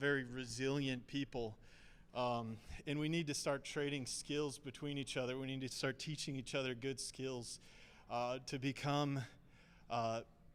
very resilient people. And we need to start trading skills between each other. We need to start teaching each other good skills to become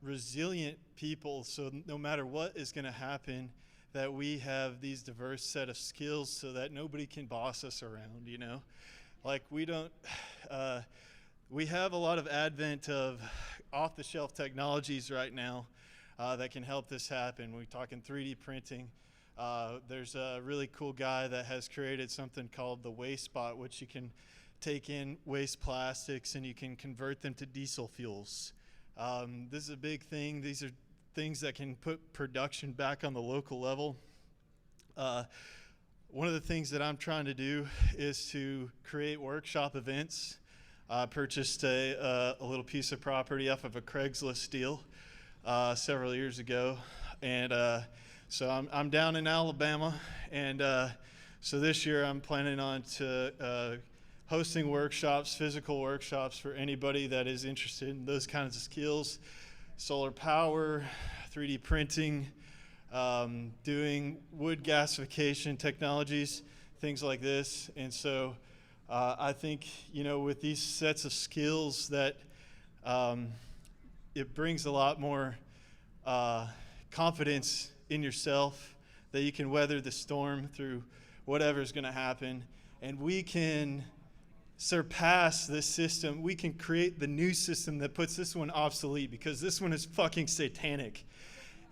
resilient people, so no matter what is going to happen, that we have these diverse set of skills so that nobody can boss us around, you know? Like we don't, we have a lot of advent of off-the-shelf technologies right now that can help this happen. We're talking 3D printing. There's a really cool guy that has created something called the Waste Spot, which you can take in waste plastics and you can convert them to diesel fuels. This is a big thing. These are things that can put production back on the local level. One of the things that I'm trying to do is to create workshop events. I purchased a little piece of property off of a Craigslist deal several years ago, and so I'm down in Alabama, and so this year I'm planning on hosting workshops, physical workshops for anybody that is interested in those kinds of skills, solar power, 3D printing, doing wood gasification technologies, things like this. And so I think, you know, with these sets of skills that it brings a lot more confidence in yourself, that you can weather the storm through whatever's going to happen. And we can surpass this system. We can create the new system that puts this one obsolete, because this one is fucking satanic.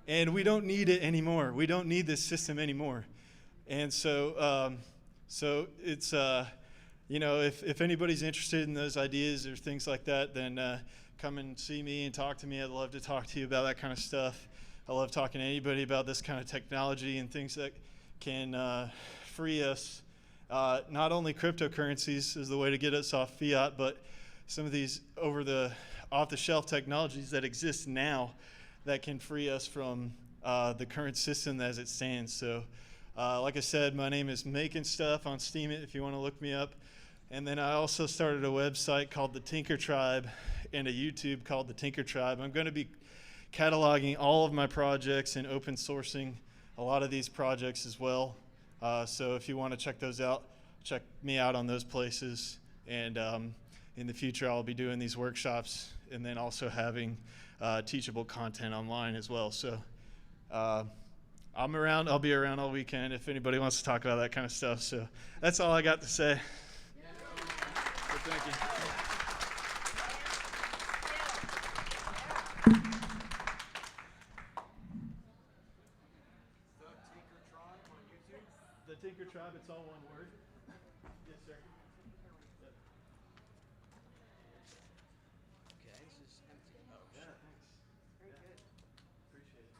And we don't need it anymore. We don't need this system anymore. And so so it's, you know, if anybody's interested in those ideas or things like that, then come and see me and talk to me. I'd love to talk to you about that kind of stuff. I love talking to anybody about this kind of technology and things that can free us. Not only cryptocurrencies is the way to get us off fiat, but some of these off-the-shelf technologies that exist now that can free us from the current system as it stands. So like I said, my name is Making Stuff on Steemit if you want to look me up. And then I also started a website called the Tinker Tribe and a YouTube called the Tinker Tribe. I'm going to be cataloging all of my projects and open sourcing a lot of these projects as well. So if you want to check those out, check me out on those places. And in the future, I'll be doing these workshops and then also having teachable content online as well. So I'm around. I'll be around all weekend if anybody wants to talk about that kind of stuff. So that's all I got to say. So thank you. The Tinker Tribe, it's all one word. Yes, sir. Yep. Okay, this is empty. Oh, Yeah, thanks. very good. Appreciate it.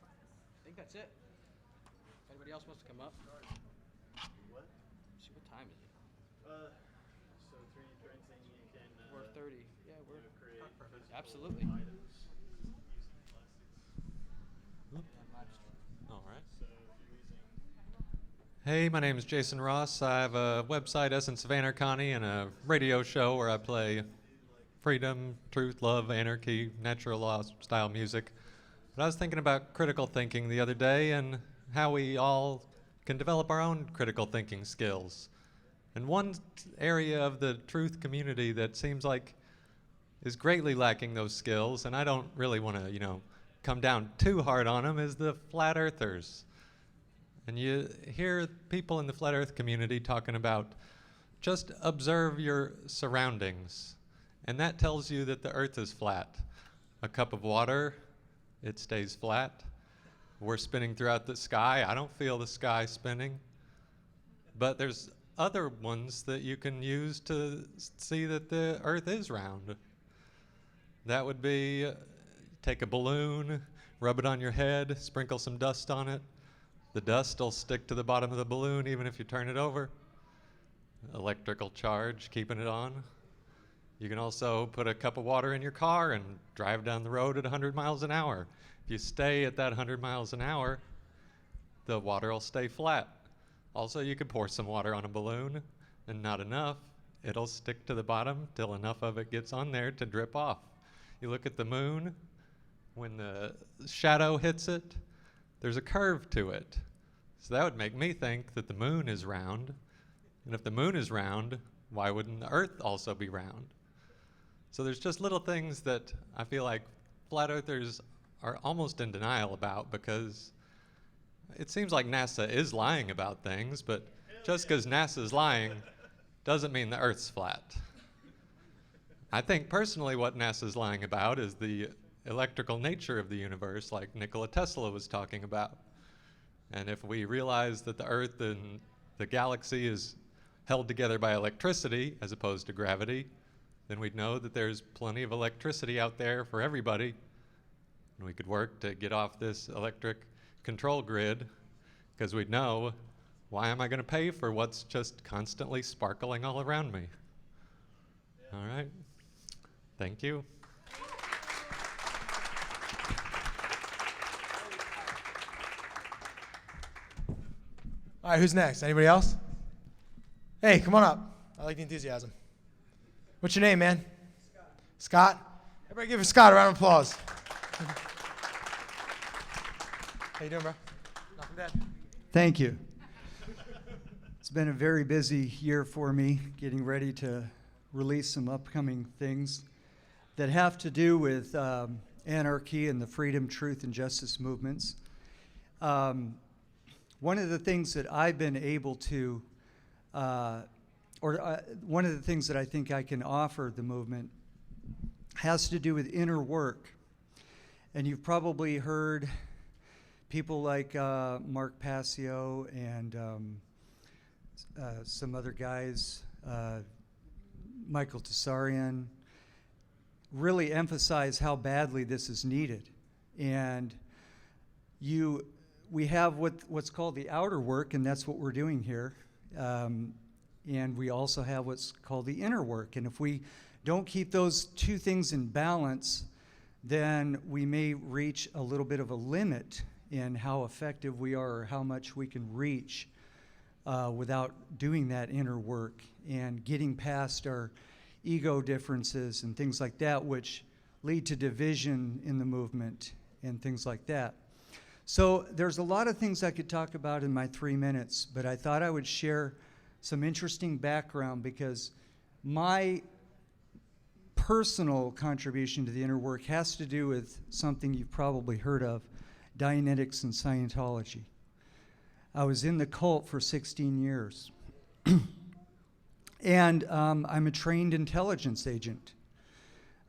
I think that's it. If anybody else wants to come up, What? see what time is it? So 3D printing, you can 4:30. Yeah, we're create physical absolutely. items using plastics. All right. So if you're using Hey, my name is Jason Ross. I have a website, Essence of Anarchony, and a radio show where I play freedom, truth, love, anarchy, natural law style music. But I was thinking about critical thinking the other day and how we all can develop our own critical thinking skills. And one area of the truth community that seems like is greatly lacking those skills, and I don't really want to, come down too hard on them, is the flat earthers. And you hear people in the flat earth community talking about just observe your surroundings. And that tells you that the earth is flat. A cup of water, it stays flat. We're spinning throughout the sky. I don't feel the sky spinning. But there's other ones that you can use to see that the earth is round. That would be take a balloon, rub it on your head, sprinkle some dust on it. The dust will stick to the bottom of the balloon even if you turn it over. Electrical charge, keeping it on. You can also put a cup of water in your car and drive down the road at 100 miles an hour. If you stay at that 100 miles an hour, the water will stay flat. Also, you could pour some water on a balloon, and not enough. It'll stick to the bottom till enough of it gets on there to drip off. You look at the moon, when the shadow hits it, there's a curve to it. So that would make me think that the moon is round. And if the moon is round, why wouldn't the Earth also be round? So there's just little things that I feel like flat earthers are almost in denial about, because it seems like NASA is lying about things, but just because NASA's lying doesn't mean the Earth's flat. I think personally what NASA's lying about is the electrical nature of the universe, like Nikola Tesla was talking about. And if we realize that the Earth and the galaxy is held together by electricity as opposed to gravity, then we'd know that there's plenty of electricity out there for everybody. And we could work to get off this electric control grid, because we'd know, why am I going to pay for what's just constantly sparkling all around me? All right. Thank you. All right, who's next? Anybody else? Hey, come on up. I like the enthusiasm. What's your name, man? Scott. Everybody give Scott a round of applause. How you doing, bro? Nothing bad. Thank you. It's been a very busy year for me, getting ready to release some upcoming things that have to do with anarchy and the freedom, truth, and justice movements. One of the things that I've been able to, one of the things that I think I can offer the movement has to do with inner work. And you've probably heard people like Mark Passio and some other guys, Michael Tessarian, really emphasize how badly this is needed. And we have what's called the outer work, and that's what we're doing here. And we also have what's called the inner work. And if we don't keep those two things in balance, then we may reach a little bit of a limit in how effective we are or how much we can reach without doing that inner work and getting past our ego differences and things like that, which lead to division in the movement and things like that. So there's a lot of things I could talk about in my 3 minutes, but I thought I would share some interesting background, because my personal contribution to the inner work has to do with something you've probably heard of, Dianetics and Scientology. I was in the cult for 16 years. And I'm a trained intelligence agent.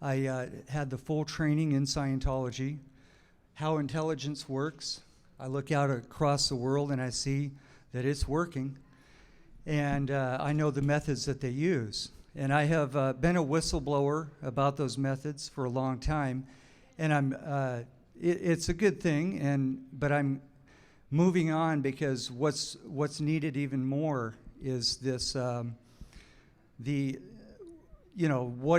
I had the full training in Scientology, how intelligence works. I look out across the world and I see that it's working. And I know the methods that they use. And I have been a whistleblower about those methods for a long time. And it's a good thing, but I'm moving on, because what's needed even more is this, what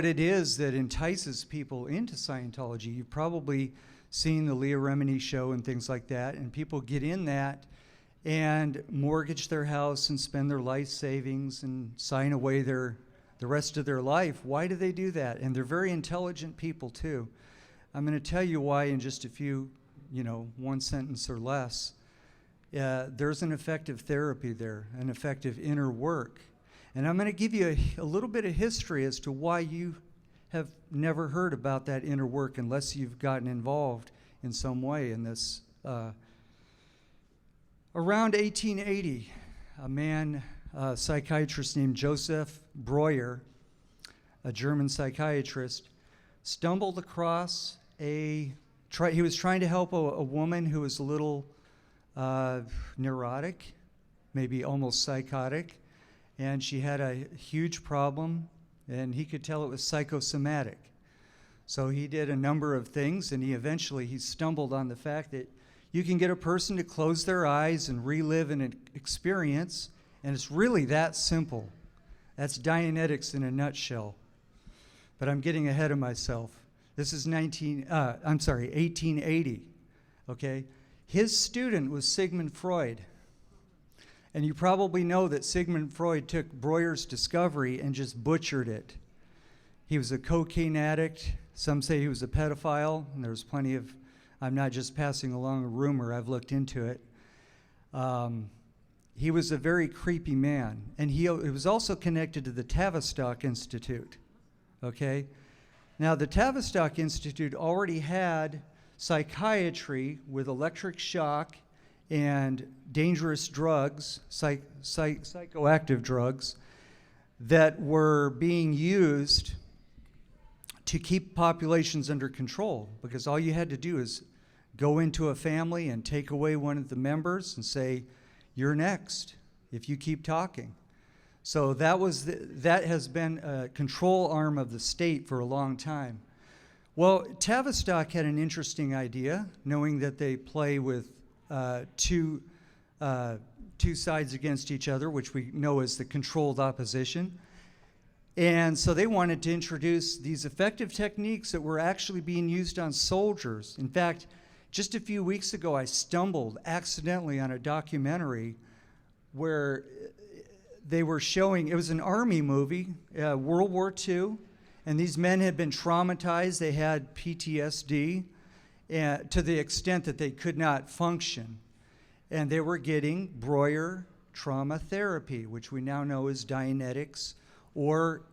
it is that entices people into Scientology. You've probably seen the Leah Remini show and things like that, and people get in that and mortgage their house and spend their life savings and sign away the rest of their life. Why do they do that? And they're very intelligent people too. I'm going to tell you why in just a few, one sentence or less. There's an effective therapy there, an effective inner work. And I'm going to give you a little bit of history as to why you have never heard about that inner work unless you've gotten involved in some way in this. Around 1880, a man, a psychiatrist named Joseph Breuer, a German psychiatrist, stumbled across he was trying to help a woman who was a little neurotic, maybe almost psychotic, and she had a huge problem, and he could tell it was psychosomatic. So he did a number of things, and he stumbled on the fact that you can get a person to close their eyes and relive an experience, and it's really that simple. That's Dianetics in a nutshell. But I'm getting ahead of myself. This is 1880, okay? His student was Sigmund Freud. And you probably know that Sigmund Freud took Breuer's discovery and just butchered it. He was a cocaine addict. Some say he was a pedophile, and there's plenty of I'm not just passing along a rumor. I've looked into it. He was a very creepy man, and he was also connected to the Tavistock Institute. Okay? Now, the Tavistock Institute already had psychiatry with electric shock and dangerous drugs, psychoactive drugs, that were being used to keep populations under control, because all you had to do is go into a family and take away one of the members and say, you're next if you keep talking. So that has been a control arm of the state for a long time. Well, Tavistock had an interesting idea, knowing that they play with two sides against each other, which we know as the controlled opposition. And so they wanted to introduce these effective techniques that were actually being used on soldiers. In fact, just a few weeks ago, I stumbled accidentally on a documentary where they were showing, it was an army movie, World War II, and these men had been traumatized. They had PTSD to the extent that they could not function. And they were getting Breuer trauma therapy, which we now know is Dianetics, or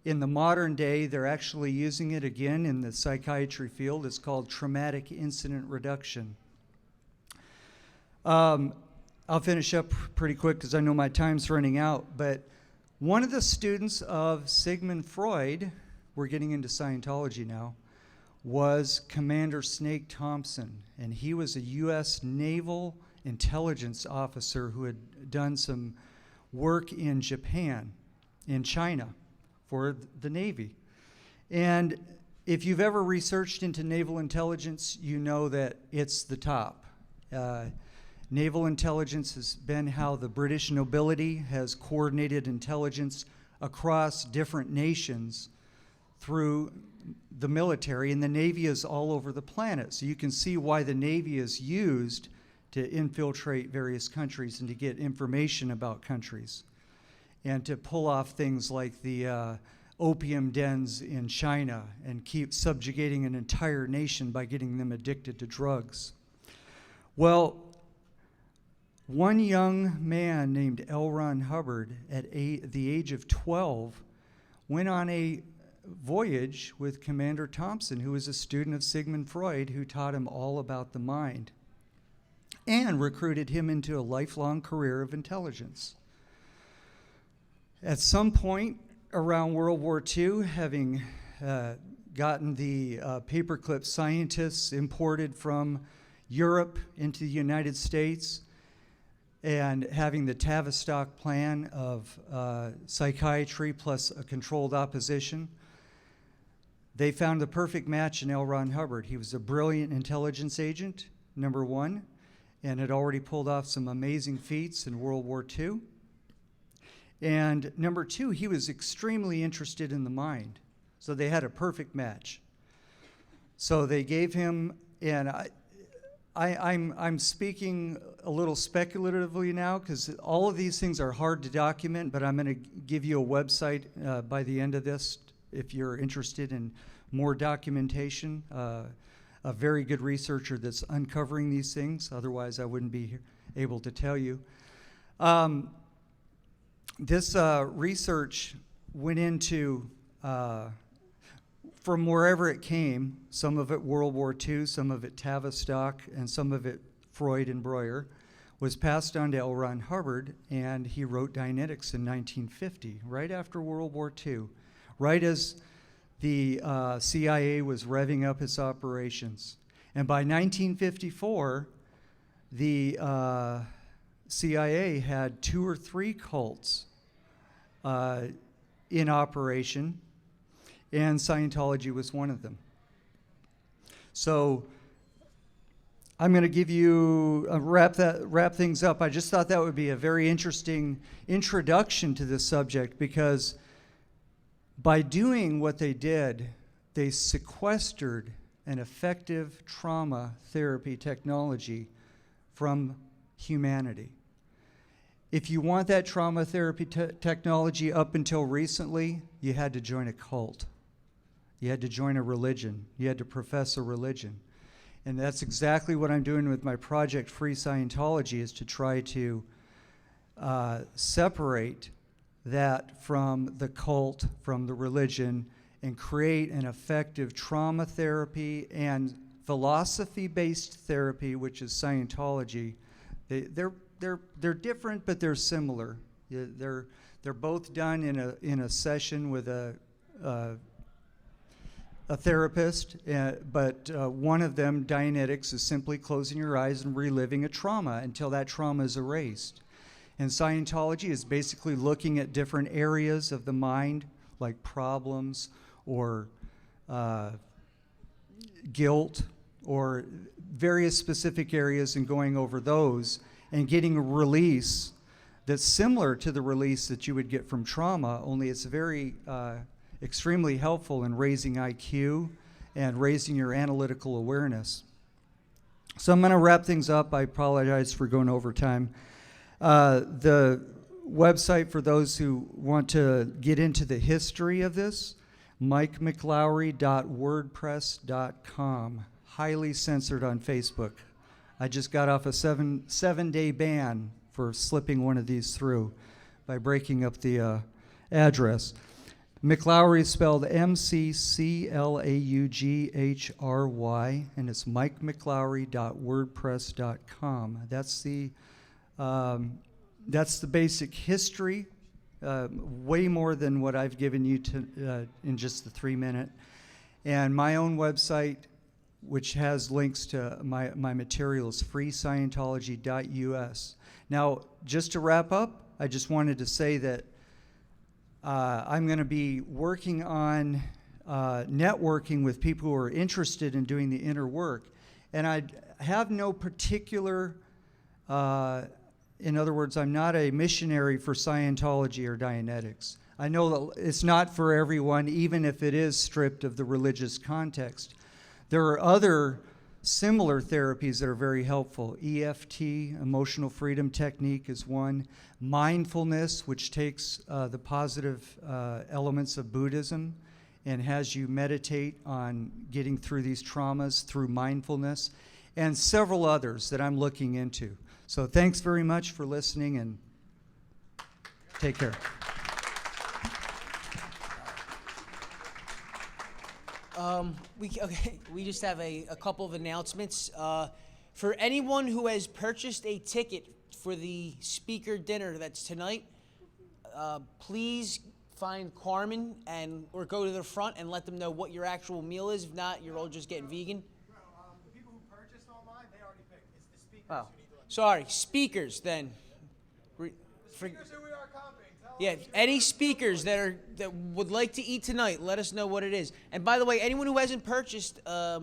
in the modern day, they're actually using it again in the psychiatry field. It's called traumatic incident reduction. I'll finish up pretty quick because I know my time's running out, but one of the students of Sigmund Freud, we're getting into Scientology now, was Commander Snake Thompson, and he was a U.S. naval intelligence officer who had done some work in Japan, in China, for the Navy. And if you've ever researched into naval intelligence, you know that it's the top. Naval intelligence has been how the British nobility has coordinated intelligence across different nations through the military, and the Navy is all over the planet. So you can see why the Navy is used to infiltrate various countries and to get information about countries, and to pull off things like the opium dens in China and keep subjugating an entire nation by getting them addicted to drugs. Well, one young man named L. Ron Hubbard, at the age of 12, went on a voyage with Commander Thompson, who was a student of Sigmund Freud, who taught him all about the mind and recruited him into a lifelong career of intelligence. At some point around World War II, having gotten the paperclip scientists imported from Europe into the United States, and having the Tavistock plan of psychiatry plus a controlled opposition, they found the perfect match in L. Ron Hubbard. He was a brilliant intelligence agent, number one, and had already pulled off some amazing feats in World War II. And number two, he was extremely interested in the mind. So they had a perfect match. So they gave him, and I'm speaking a little speculatively now because all of these things are hard to document, but I'm going to give you a website by the end of this if you're interested in more documentation. A very good researcher that's uncovering these things. Otherwise, I wouldn't be able to tell you. This research went into, from wherever it came, some of it World War II, some of it Tavistock, and some of it Freud and Breuer, was passed on to L. Ron Hubbard, and he wrote Dianetics in 1950, right after World War II, right as the CIA was revving up its operations. And by 1954, the CIA had 2 or 3 cults in operation, and Scientology was one of them. So I'm going to give you wrap things up. I just thought that would be a very interesting introduction to this subject, because by doing what they did, they sequestered an effective trauma therapy technology from humanity. If you want that trauma therapy technology, up until recently, you had to join a cult. You had to join a religion. You had to profess a religion. And that's exactly what I'm doing with my project, Free Scientology, is to try to separate that from the cult, from the religion, and create an effective trauma therapy and philosophy-based therapy, which is Scientology. They're different, but they're similar. They're both done in a session with a therapist, but one of them, Dianetics, is simply closing your eyes and reliving a trauma until that trauma is erased. And Scientology is basically looking at different areas of the mind, like problems or guilt or various specific areas, and going over those and getting a release that's similar to the release that you would get from trauma, only it's very extremely helpful in raising IQ and raising your analytical awareness. So I'm going to wrap things up. I apologize for going over time. The website for those who want to get into the history of this, mikemclowry.wordpress.com. Highly censored on Facebook. I just got off a seven-day ban for slipping one of these through by breaking up the address. McLowry is spelled McClaughry, and it's mikemclowry.wordpress.com. That's the basic history, way more than what I've given you in just the 3-minute. And my own website, which has links to my materials, freescientology.us. Now, just to wrap up, I just wanted to say that I'm going to be working on networking with people who are interested in doing the inner work. And I have no particular, in other words, I'm not a missionary for Scientology or Dianetics. I know that it's not for everyone, even if it is stripped of the religious context. There are other similar therapies that are very helpful. EFT, emotional freedom technique, is one. Mindfulness, which takes the positive elements of Buddhism and has you meditate on getting through these traumas through mindfulness, and several others that I'm looking into. So thanks very much for listening, and take care. We just have a couple of announcements. For anyone who has purchased a ticket for the speaker dinner that's tonight, please find Carmen or go to the front and let them know what your actual meal is. If not, you're all just getting vegan. The people who purchased online, they already picked. It's the speakers Oh, who need to let sorry, speakers then. speakers who we are copying. Tell Yeah, them any speakers that would like to eat tonight, let us know what it is. And by the way, anyone who hasn't purchased a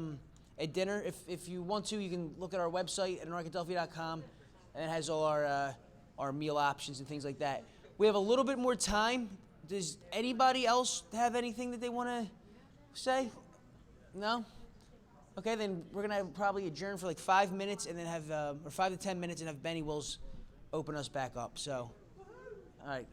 dinner, if you want to, you can look at our website at Anarchadelphia.com, and it has all our meal options and things like that. We have a little bit more time. Does anybody else have anything that they want to say? No? Okay, then we're going to probably adjourn for like 5 minutes and then have, or 5 to 10 minutes, and have Benny Wills open us back up. So, all right.